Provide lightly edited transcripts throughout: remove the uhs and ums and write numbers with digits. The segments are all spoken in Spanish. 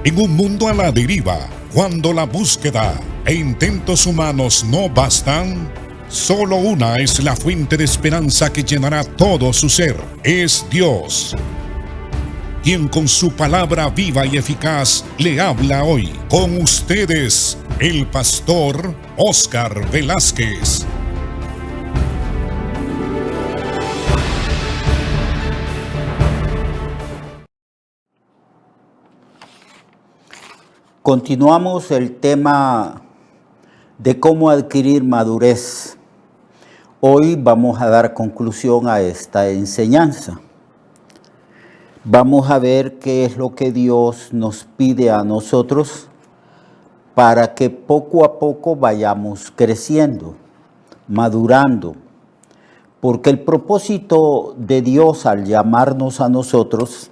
En un mundo a la deriva, cuando la búsqueda e intentos humanos no bastan, solo una es la fuente de esperanza que llenará todo su ser. Es Dios, quien con su palabra viva y eficaz le habla hoy. Con ustedes, el pastor Óscar Velázquez. Continuamos el tema de cómo adquirir madurez. Hoy vamos a dar conclusión a esta enseñanza. Vamos a ver qué es lo que Dios nos pide a nosotros para que poco a poco vayamos creciendo, madurando. Porque el propósito de Dios al llamarnos a nosotros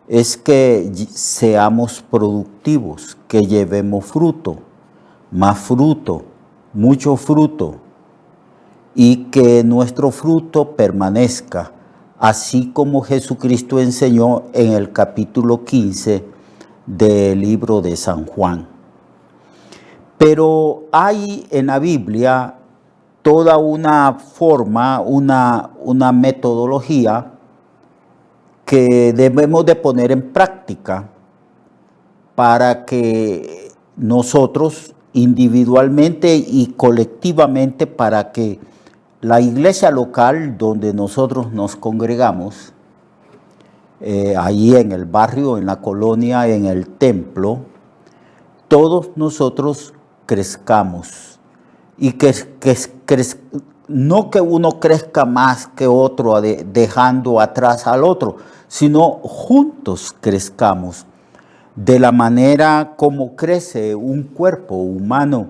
es que seamos productivos, que llevemos fruto, más fruto, mucho fruto, y que nuestro fruto permanezca, así como Jesucristo enseñó en el capítulo 15 del libro de San Juan. Pero hay en la Biblia toda una forma, una metodología que debemos de poner en práctica para que nosotros individualmente y colectivamente, para que la iglesia local donde nosotros nos congregamos, ahí en el barrio, en la colonia, en el templo, todos nosotros crezcamos y no que uno crezca más que otro dejando atrás al otro, sino juntos crezcamos de la manera como crece un cuerpo humano.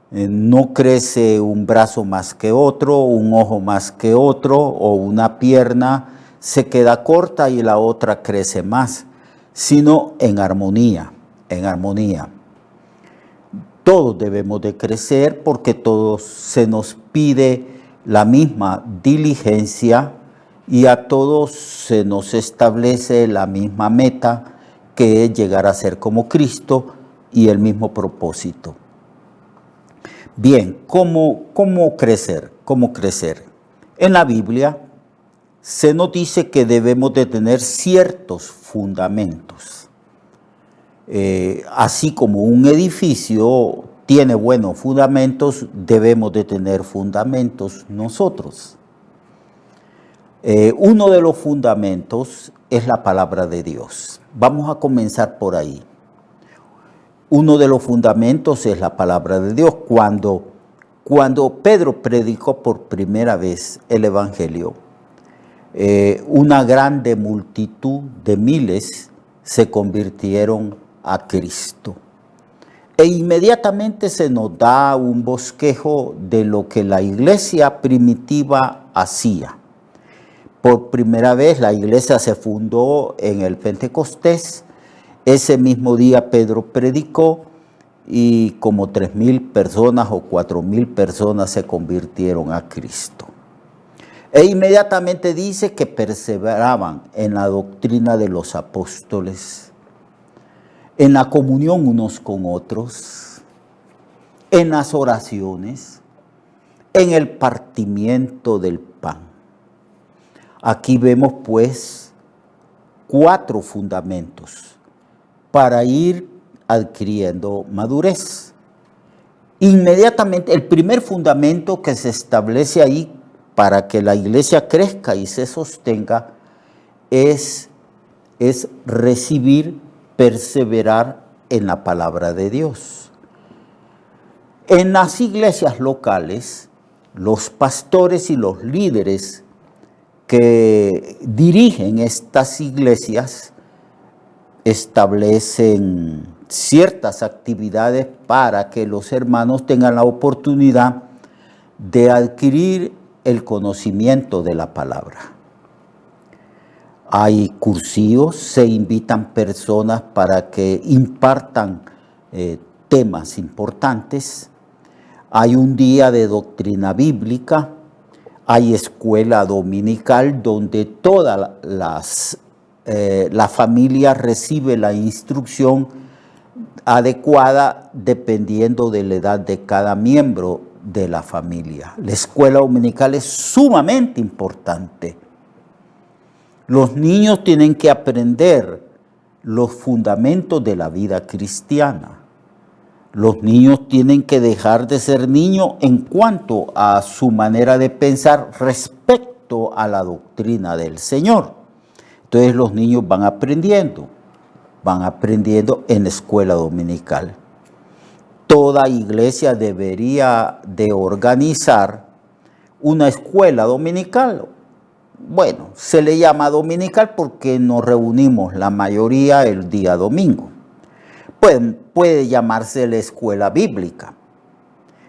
No crece un brazo más que otro, un ojo más que otro, o una pierna se queda corta y la otra crece más, sino en armonía, en armonía. Todos debemos de crecer porque todos se nos pide la misma diligencia y a todos se nos establece la misma meta, que es llegar a ser como Cristo, y el mismo propósito. Bien, ¿cómo crecer? ¿Cómo crecer? En la Biblia se nos dice que debemos de tener ciertos fundamentos. Así como un edificio tiene buenos fundamentos, debemos de tener fundamentos nosotros. Uno de los fundamentos es la palabra de Dios. Vamos a comenzar por ahí. Uno de los fundamentos es la palabra de Dios. Cuando Pedro predicó por primera vez el Evangelio, una grande multitud de miles se convirtieron a Cristo. E inmediatamente se nos da un bosquejo de lo que la iglesia primitiva hacía. Por primera vez la iglesia se fundó en el Pentecostés. Ese mismo día Pedro predicó y como 3,000 personas o 4,000 personas se convirtieron a Cristo. E inmediatamente dice que perseveraban en la doctrina de los apóstoles, en la comunión unos con otros, en las oraciones, en el partimiento del pan. Aquí vemos pues 4 fundamentos para ir adquiriendo madurez. Inmediatamente, el primer fundamento que se establece ahí para que la iglesia crezca y se sostenga es recibir, perseverar en la palabra de Dios. En las iglesias locales, los pastores y los líderes que dirigen estas iglesias establecen ciertas actividades para que los hermanos tengan la oportunidad de adquirir el conocimiento de la palabra. Hay cursillos, se invitan personas para que impartan temas importantes. Hay un día de doctrina bíblica. Hay escuela dominical donde todas las la familia recibe la instrucción adecuada dependiendo de la edad de cada miembro de la familia. La escuela dominical es sumamente importante. Los niños tienen que aprender los fundamentos de la vida cristiana. Los niños tienen que dejar de ser niños en cuanto a su manera de pensar respecto a la doctrina del Señor. Entonces los niños van aprendiendo en la escuela dominical. Toda iglesia debería de organizar una escuela dominical. Bueno, se le llama dominical porque nos reunimos la mayoría el día domingo. Puede llamarse la escuela bíblica,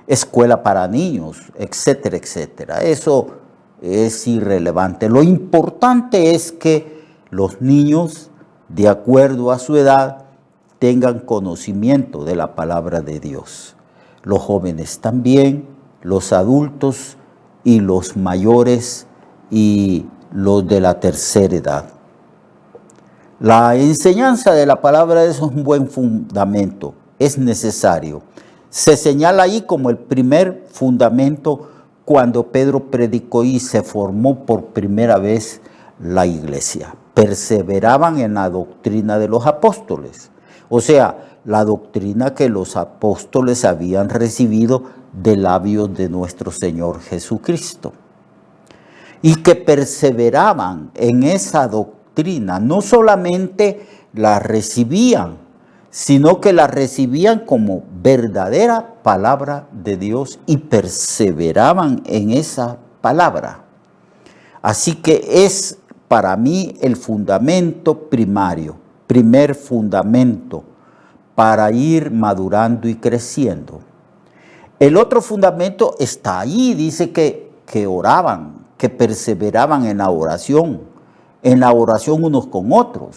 escuela para niños, etcétera, etcétera. Eso es irrelevante. Lo importante es que los niños, de acuerdo a su edad, tengan conocimiento de la palabra de Dios. Los jóvenes también, los adultos y los mayores y los de la tercera edad. La enseñanza de la palabra es un buen fundamento, es necesario. Se señala ahí como el primer fundamento cuando Pedro predicó y se formó por primera vez la iglesia. Perseveraban en la doctrina de los apóstoles, o sea, la doctrina que los apóstoles habían recibido de labios de nuestro Señor Jesucristo. Y que perseveraban en esa doctrina, no solamente la recibían, sino que la recibían como verdadera palabra de Dios y perseveraban en esa palabra. Así que es para mí el fundamento primario, primer fundamento para ir madurando y creciendo. El otro fundamento está ahí, dice que oraban, que perseveraban en la oración unos con otros.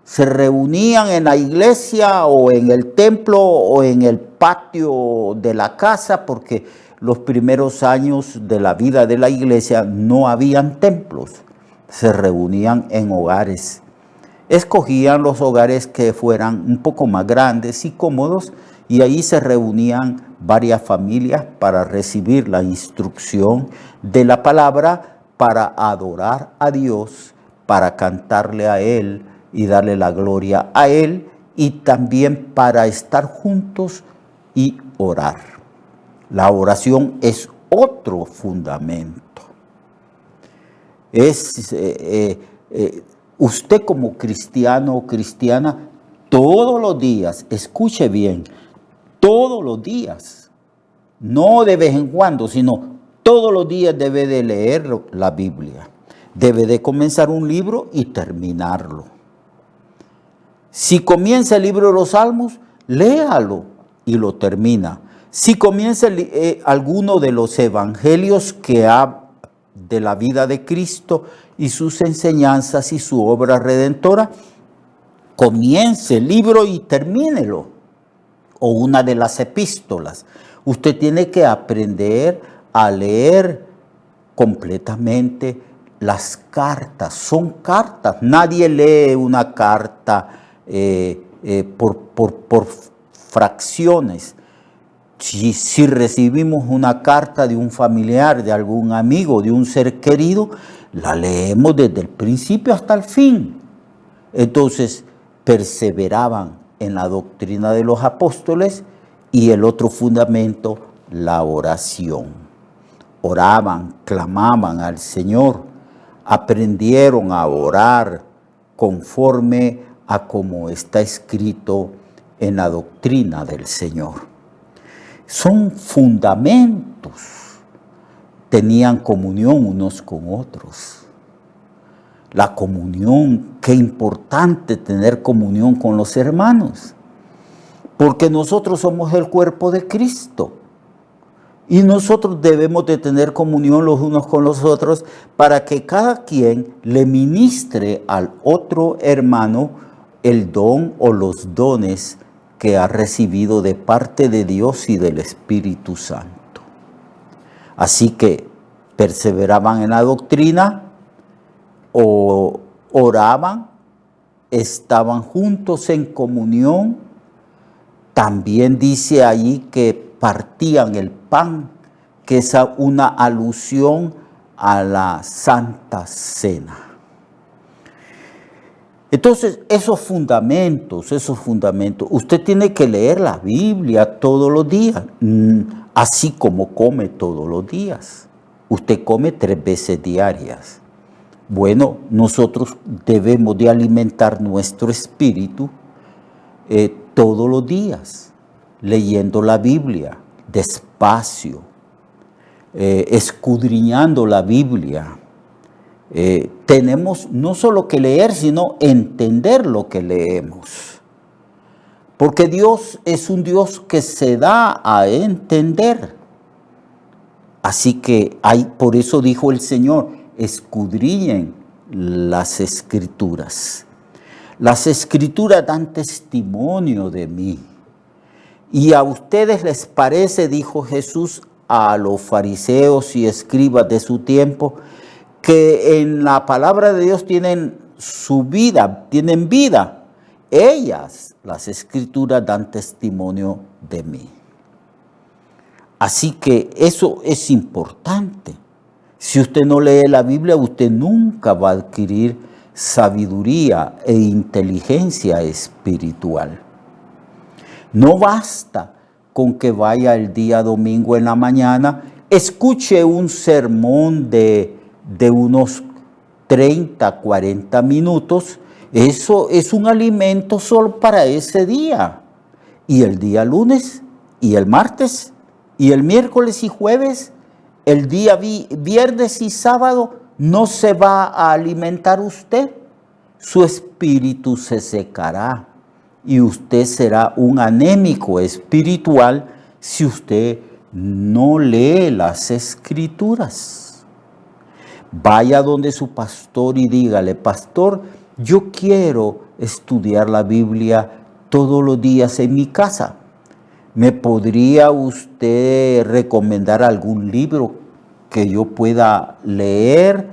Se reunían en la iglesia o en el templo o en el patio de la casa, porque los primeros años de la vida de la iglesia no habían templos. Se reunían en hogares. Escogían los hogares que fueran un poco más grandes y cómodos, y ahí se reunían varias familias para recibir la instrucción de la palabra, para adorar a Dios, para cantarle a Él y darle la gloria a Él, y también para estar juntos y orar. La oración es otro fundamento. Usted como cristiano o cristiana, todos los días, escuche bien, todos los días, no de vez en cuando, sino todos los días debe de leer la Biblia. Debe de comenzar un libro y terminarlo. Si comienza el libro de los Salmos, léalo y lo termina. Si comienza alguno de los evangelios que habla de la vida de Cristo y sus enseñanzas y su obra redentora, comience el libro y termínelo. O una de las epístolas. Usted tiene que aprender a leer completamente las cartas. Son cartas. Nadie lee una carta por fracciones. Si recibimos una carta de un familiar, de algún amigo, de un ser querido, la leemos desde el principio hasta el fin. Entonces, perseveraban en la doctrina de los apóstoles, y el otro fundamento, la oración. Oraban, clamaban al Señor, aprendieron a orar conforme a como está escrito en la doctrina del Señor. Son fundamentos. Tenían comunión unos con otros. La comunión, qué importante tener comunión con los hermanos, porque nosotros somos el cuerpo de Cristo y nosotros debemos de tener comunión los unos con los otros para que cada quien le ministre al otro hermano el don o los dones que ha recibido de parte de Dios y del Espíritu Santo. Así que perseveraban en la doctrina, o oraban estaban juntos en comunión. También dice allí que partían el pan, que es una alusión a la Santa Cena. Entonces, esos fundamentos, usted tiene que leer la Biblia todos los días, así como come todos los días. Usted come 3 veces diarias. Bueno, nosotros debemos de alimentar nuestro espíritu todos los días, leyendo la Biblia, despacio, escudriñando la Biblia. Tenemos no solo que leer, sino entender lo que leemos. Porque Dios es un Dios que se da a entender. Así que por eso dijo el Señor, escudriñen las Escrituras. Las Escrituras dan testimonio de mí. Y a ustedes les parece, dijo Jesús a los fariseos y escribas de su tiempo, que en la palabra de Dios tienen su vida, tienen vida. Ellas, las Escrituras, dan testimonio de mí. Así que eso es importante. Si usted no lee la Biblia, usted nunca va a adquirir sabiduría e inteligencia espiritual. No basta con que vaya el día domingo en la mañana, escuche un sermón de unos 30, 40 minutos. Eso es un alimento solo para ese día. Y el día lunes, y el martes, y el miércoles y jueves, el día viernes y sábado, no se va a alimentar usted. Su espíritu se secará y usted será un anémico espiritual si usted no lee las Escrituras. Vaya donde su pastor y dígale, pastor, yo quiero estudiar la Biblia todos los días en mi casa. ¿Me podría usted recomendar algún libro que yo pueda leer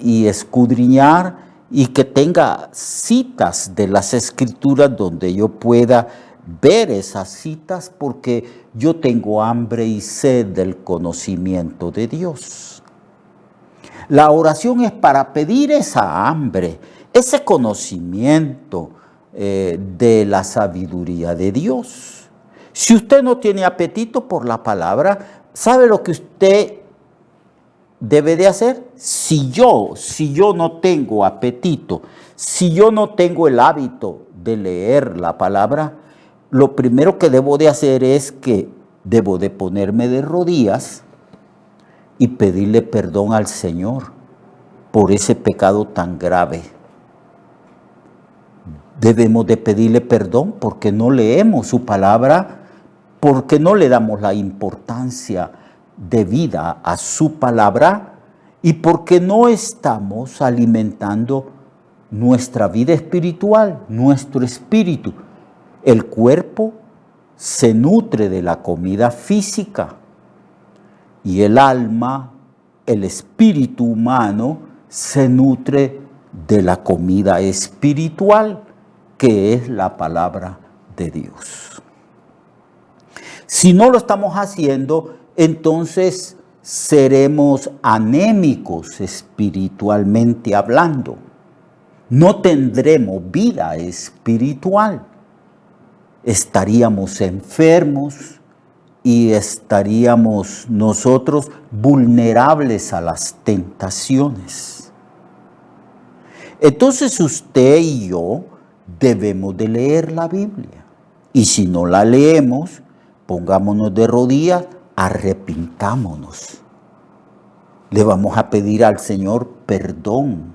y escudriñar y que tenga citas de las Escrituras donde yo pueda ver esas citas? Porque yo tengo hambre y sed del conocimiento de Dios. La oración es para pedir esa hambre, ese conocimiento de la sabiduría de Dios. Si usted no tiene apetito por la palabra, ¿sabe lo que usted debe de hacer? Si yo no tengo apetito, si yo no tengo el hábito de leer la palabra, lo primero que debo de hacer es que debo de ponerme de rodillas y pedirle perdón al Señor por ese pecado tan grave. Debemos de pedirle perdón porque no leemos su palabra, porque no le damos la importancia debida a su palabra y porque no estamos alimentando nuestra vida espiritual, nuestro espíritu. El cuerpo se nutre de la comida física y el alma, el espíritu humano, se nutre de la comida espiritual, que es la palabra de Dios. Si no lo estamos haciendo, entonces seremos anémicos espiritualmente hablando. No tendremos vida espiritual. Estaríamos enfermos y estaríamos nosotros vulnerables a las tentaciones. Entonces usted y yo debemos de leer la Biblia. Y si no la leemos, pongámonos de rodillas, arrepintámonos. Le vamos a pedir al Señor perdón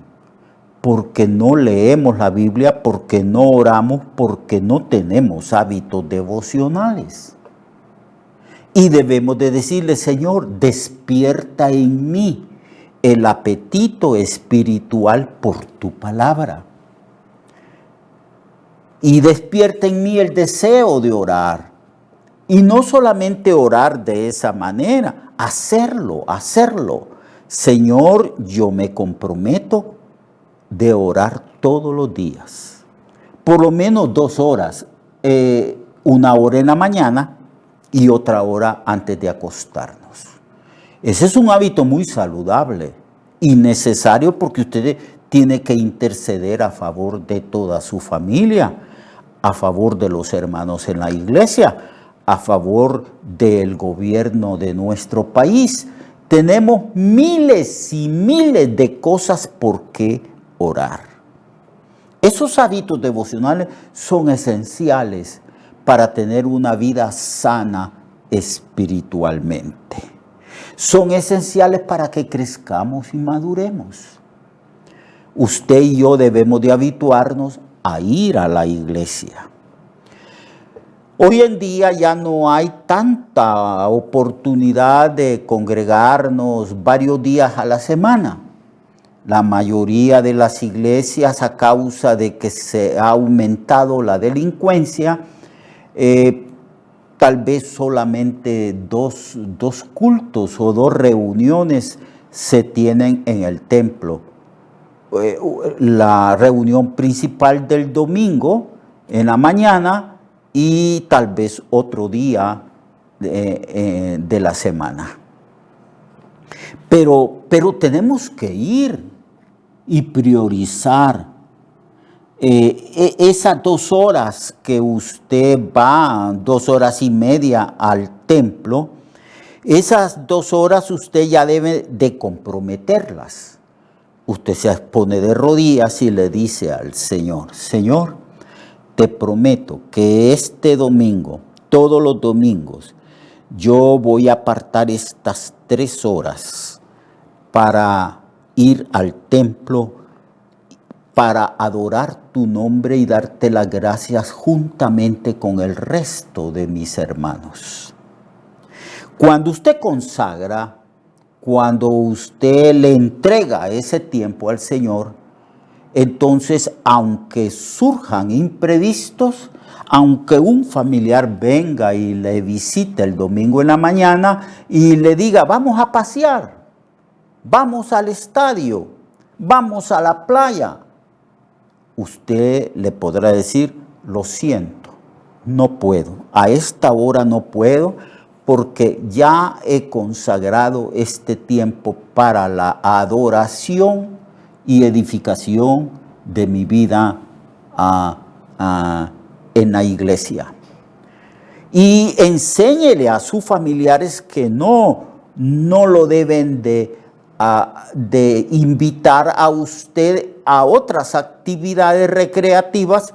porque no leemos la Biblia, porque no oramos, porque no tenemos hábitos devocionales. Y debemos de decirle, Señor, despierta en mí el apetito espiritual por tu palabra. Y despierta en mí el deseo de orar. Y no solamente orar de esa manera, hacerlo. Señor, yo me comprometo de orar todos los días. por lo menos 2 horas, una hora en la mañana y otra hora antes de acostarnos. Ese es un hábito muy saludable y necesario porque usted tiene que interceder a favor de toda su familia, a favor de los hermanos en la iglesia, a favor del gobierno de nuestro país. Tenemos miles y miles de cosas por qué orar. Esos hábitos devocionales son esenciales para tener una vida sana espiritualmente. Son esenciales para que crezcamos y maduremos. Usted y yo debemos de habituarnos a ir a la iglesia. Hoy en día ya no hay tanta oportunidad de congregarnos varios días a la semana. La mayoría de las iglesias, a causa de que se ha aumentado la delincuencia, tal vez solamente dos cultos o 2 reuniones se tienen en el templo. La reunión principal del domingo en la mañana y tal vez otro día de la semana. Pero tenemos que ir y priorizar esas 2 horas que usted va, 2 horas y media al templo. Esas 2 horas usted ya debe de comprometerlas. Usted se pone de rodillas y le dice al Señor: Señor, te prometo que este domingo, todos los domingos, yo voy a apartar estas 3 horas para ir al templo, para adorar tu nombre y darte las gracias juntamente con el resto de mis hermanos. Cuando usted consagra, cuando usted le entrega ese tiempo al Señor, entonces, aunque surjan imprevistos, aunque un familiar venga y le visite el domingo en la mañana y le diga: vamos a pasear, vamos al estadio, vamos a la playa, usted le podrá decir: lo siento, no puedo, a esta hora no puedo, porque ya he consagrado este tiempo para la adoración y edificación de mi vida en la iglesia. Y enséñele a sus familiares que no lo deben de invitar a usted a otras actividades recreativas,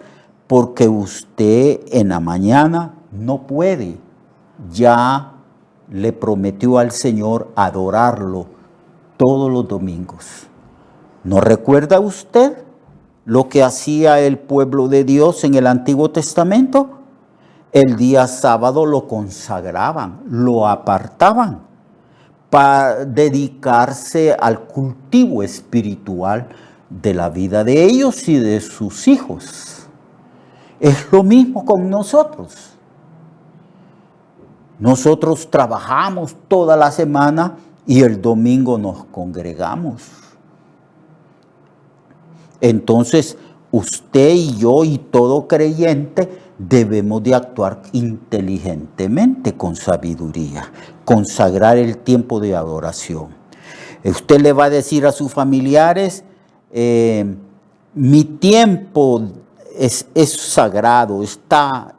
porque usted en la mañana no puede. Ya le prometió al Señor adorarlo todos los domingos. ¿No recuerda usted lo que hacía el pueblo de Dios en el Antiguo Testamento? El día sábado lo consagraban, lo apartaban para dedicarse al cultivo espiritual de la vida de ellos y de sus hijos. Es lo mismo con nosotros. Nosotros trabajamos toda la semana y el domingo nos congregamos. Entonces, usted y yo y todo creyente debemos de actuar inteligentemente, con sabiduría, consagrar el tiempo de adoración. Usted le va a decir a sus familiares: mi tiempo es sagrado, está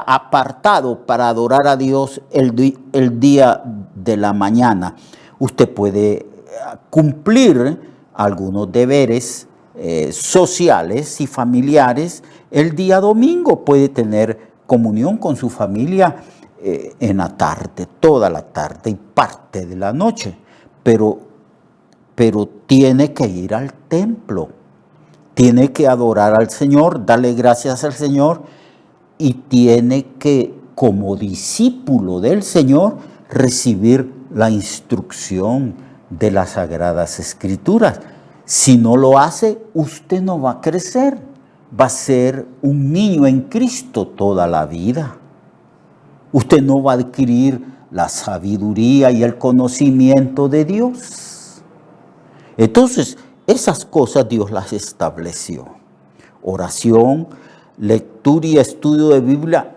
apartado para adorar a Dios el día de la mañana. Usted puede cumplir algunos deberes sociales y familiares el día domingo. Puede tener comunión con su familia en la tarde, toda la tarde y parte de la noche, pero tiene que ir al templo, tiene que adorar al Señor, darle gracias al Señor, y tiene que, como discípulo del Señor, recibir la instrucción de las Sagradas Escrituras. Si no lo hace, usted no va a crecer, va a ser un niño en Cristo toda la vida. Usted no va a adquirir la sabiduría y el conocimiento de Dios. Entonces, esas cosas Dios las estableció. Oración, lectura y estudio de Biblia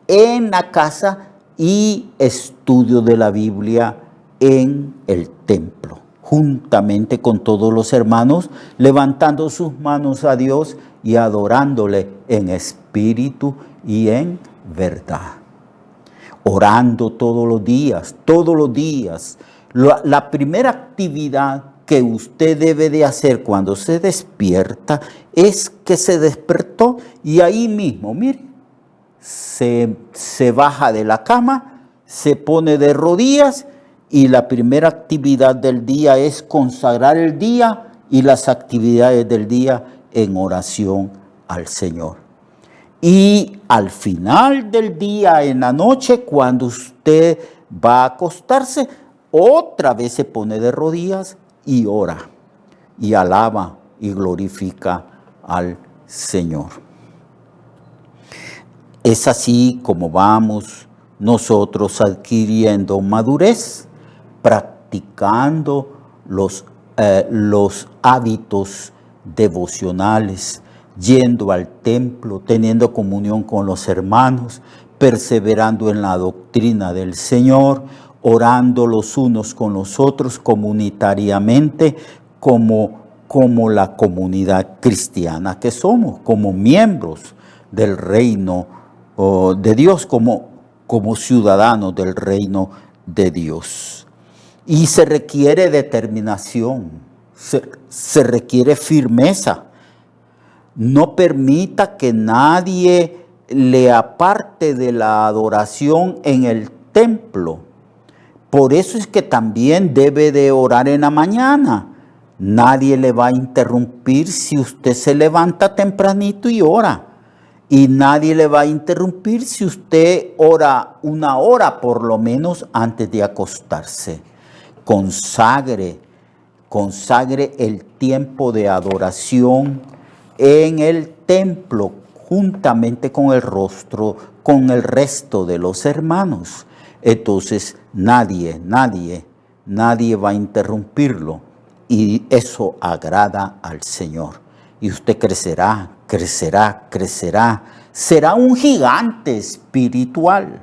en la casa y estudio de la Biblia en el templo, juntamente con todos los hermanos, levantando sus manos a Dios y adorándole en espíritu y en verdad. Orando todos los días, todos los días. La primera actividad que usted debe de hacer cuando se despierta es que se despertó y ahí mismo, mire, se baja de la cama, se pone de rodillas y la primera actividad del día es consagrar el día y las actividades del día en oración al Señor. Y al final del día, en la noche, cuando usted va a acostarse, otra vez se pone de rodillas y ora, y alaba y glorifica al Señor. Es así como vamos nosotros adquiriendo madurez, practicando los hábitos devocionales, yendo al templo, teniendo comunión con los hermanos, perseverando en la doctrina del Señor, orando los unos con los otros comunitariamente como la comunidad cristiana que somos, como miembros del reino de Dios, como ciudadanos del reino de Dios. Y se requiere determinación, se requiere firmeza. No permita que nadie le aparte de la adoración en el templo. Por eso es que también debe de orar en la mañana. Nadie le va a interrumpir si usted se levanta tempranito y ora. Y nadie le va a interrumpir si usted ora 1 hora por lo menos antes de acostarse. Consagre el tiempo de adoración en el templo, juntamente con el resto de los hermanos. Entonces nadie va a interrumpirlo y eso agrada al Señor. Y usted crecerá, será un gigante espiritual.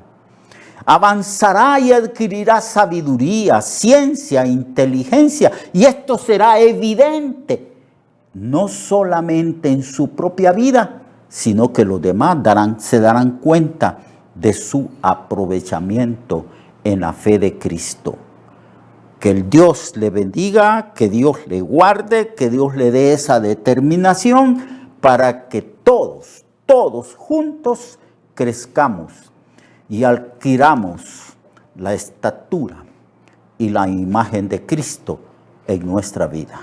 Avanzará y adquirirá sabiduría, ciencia, inteligencia, y esto será evidente no solamente en su propia vida, sino que los demás se darán cuenta de su aprovechamiento en la fe de Cristo. Que el Dios le bendiga, que Dios le guarde, que Dios le dé esa determinación para que todos juntos crezcamos y adquiramos la estatura y la imagen de Cristo en nuestra vida.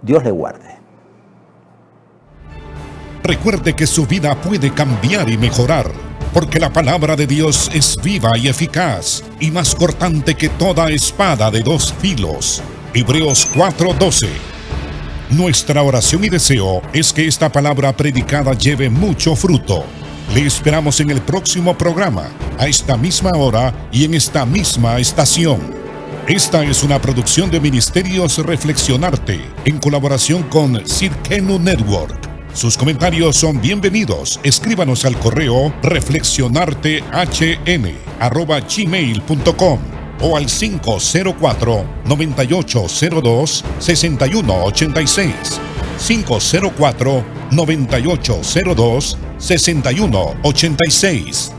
Dios le guarde. Recuerde que su vida puede cambiar y mejorar, porque la palabra de Dios es viva y eficaz, y más cortante que toda espada de 2 filos. Hebreos 4:12. Nuestra oración y deseo es que esta palabra predicada lleve mucho fruto. Le esperamos en el próximo programa, a esta misma hora y en esta misma estación. Esta es una producción de Ministerios Reflexionarte, en colaboración con Cirkenu Network. Sus comentarios son bienvenidos. Escríbanos al correo reflexionartehn@gmail.com o al 504-9802-6186. 504-9802-6186.